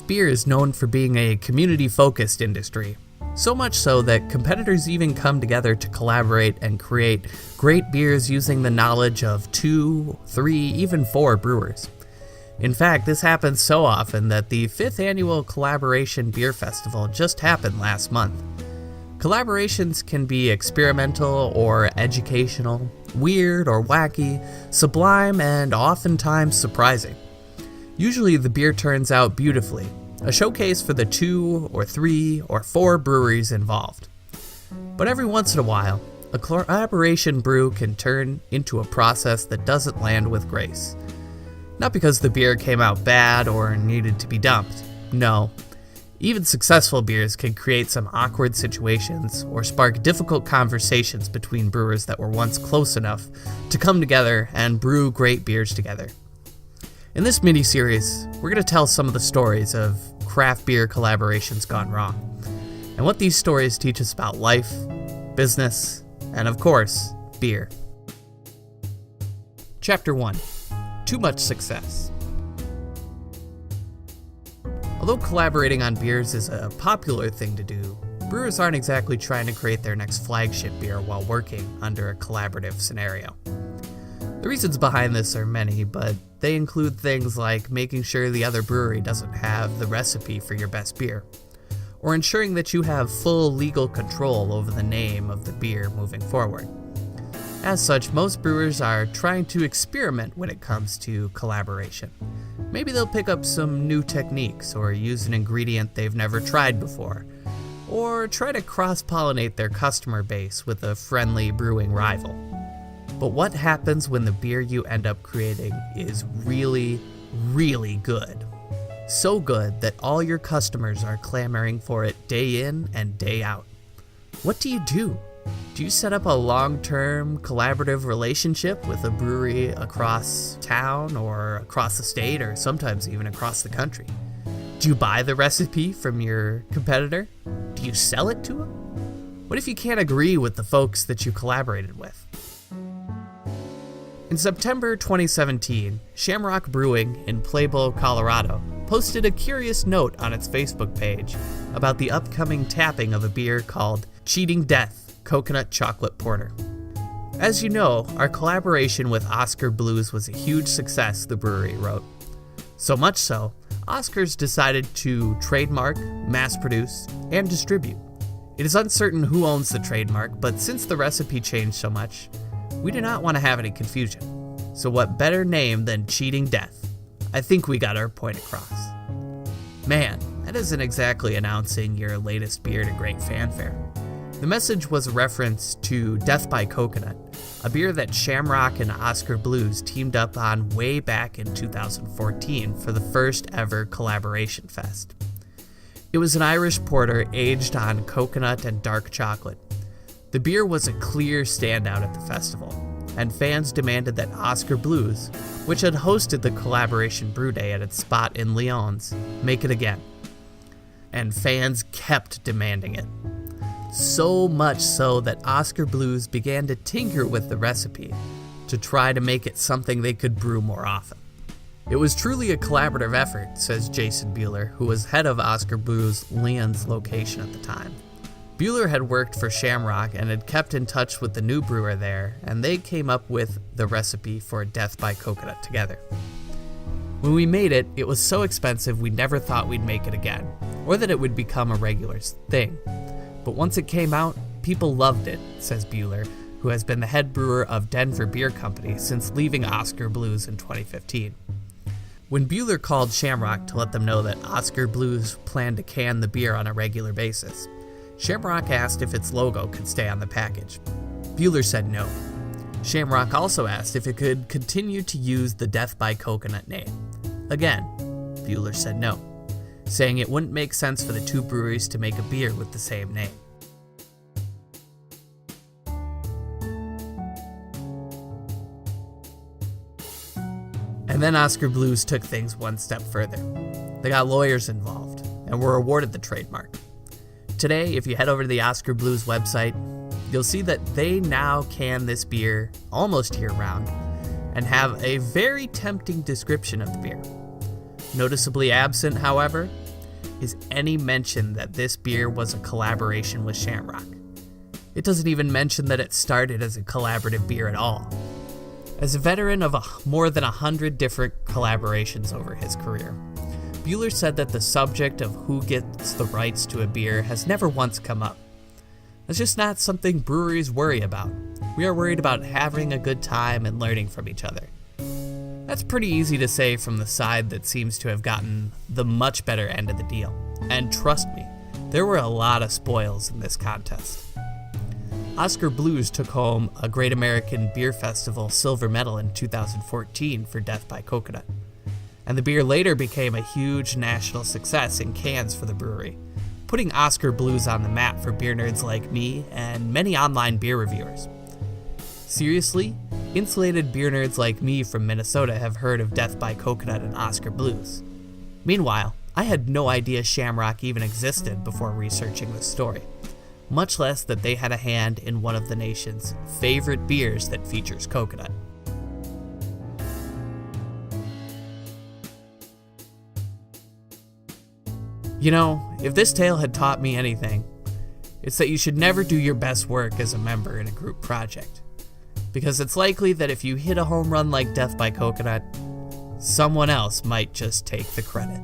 beer is known for being a community-focused industry, so much so that competitors even come together to collaborate and create great beers using the knowledge of 2, 3, even 4 brewers. In fact, this happens so often that the 5th annual Collaboration Beer Festival just happened last month. Collaborations can be experimental or educational, weird or wacky, sublime, and oftentimes surprising. Usually the beer turns out beautifully, a showcase for the 2 or 3 or 4 breweries involved. But every once in a while, a collaboration brew can turn into a process that doesn't land with grace. Not because the beer came out bad or needed to be dumped. No. Even successful beers can create some awkward situations or spark difficult conversations between brewers that were once close enough to come together and brew great beers together. In this mini-series, we're going to tell some of the stories of craft beer collaborations gone wrong, and what these stories teach us about life, business, and of course, beer. Chapter 1. Too much success. Although collaborating on beers is a popular thing to do, brewers aren't exactly trying to create their next flagship beer while working under a collaborative scenario. The reasons behind this are many, but they include things like making sure the other brewery doesn't have the recipe for your best beer, or ensuring that you have full legal control over the name of the beer moving forward. As such, most brewers are trying to experiment when it comes to collaboration. Maybe they'll pick up some new techniques or use an ingredient they've never tried before, or try to cross-pollinate their customer base with a friendly brewing rival. But what happens when the beer you end up creating is really, really good? So good that all your customers are clamoring for it day in and day out. What do you do? Do you set up a long-term collaborative relationship with a brewery across town or across the state or sometimes even across the country? Do you buy the recipe from your competitor? Do you sell it to them? What if you can't agree with the folks that you collaborated with? In September 2017, Shamrock Brewing in Pueblo, Colorado, posted a curious note on its Facebook page about the upcoming tapping of a beer called Cheating Death Coconut Chocolate Porter. As you know, our collaboration with Oscar Blues was a huge success, the brewery wrote. So much so, Oscar's decided to trademark, mass produce, and distribute. It is uncertain who owns the trademark, but since the recipe changed so much, we do not want to have any confusion. So what better name than Cheating Death? I think we got our point across. Man, that isn't exactly announcing your latest beer to great fanfare. The message was a reference to Death by Coconut, a beer that Shamrock and Oscar Blues teamed up on way back in 2014 for the first ever collaboration fest. It was an Irish porter aged on coconut and dark chocolate. The beer was a clear standout at the festival, and fans demanded that Oscar Blues, which had hosted the collaboration brew day at its spot in Lyons, make it again. And fans kept demanding it. So much so that Oscar Blues began to tinker with the recipe to try to make it something they could brew more often. It was truly a collaborative effort, says Jason Bueller, who was head of Oscar Blues' Lyons location at the time. Bueller had worked for Shamrock and had kept in touch with the new brewer there, and they came up with the recipe for Death by Coconut together. When we made it, it was so expensive we never thought we'd make it again, or that it would become a regular thing. But once it came out, people loved it, says Bueller, who has been the head brewer of Denver Beer Company since leaving Oscar Blues in 2015. When Bueller called Shamrock to let them know that Oscar Blues planned to can the beer on a regular basis, Shamrock asked if its logo could stay on the package. Bueller said no. Shamrock also asked if it could continue to use the Death by Coconut name. Again, Bueller said no, saying it wouldn't make sense for the two breweries to make a beer with the same name. And then Oscar Blues took things one step further. They got lawyers involved and were awarded the trademark. Today, if you head over to the Oscar Blues website, you'll see that they now can this beer almost year-round and have a very tempting description of the beer. Noticeably absent, however, is any mention that this beer was a collaboration with Shamrock. It doesn't even mention that it started as a collaborative beer at all. As a veteran of more than 100 different collaborations over his career, Bueller said that the subject of who gets the rights to a beer has never once come up. That's just not something breweries worry about. We are worried about having a good time and learning from each other. That's pretty easy to say from the side that seems to have gotten the much better end of the deal. And trust me, there were a lot of spoils in this contest. Oscar Blues took home a Great American Beer Festival silver medal in 2014 for Death by Coconut. And the beer later became a huge national success in cans for the brewery, putting Oscar Blues on the map for beer nerds like me and many online beer reviewers. Seriously, insulated beer nerds like me from Minnesota have heard of Death by Coconut and Oscar Blues. Meanwhile, I had no idea Shamrock even existed before researching this story, much less that they had a hand in one of the nation's favorite beers that features coconut. You know, if this tale had taught me anything, it's that you should never do your best work as a member in a group project. Because it's likely that if you hit a home run like Death by Coconut, someone else might just take the credit.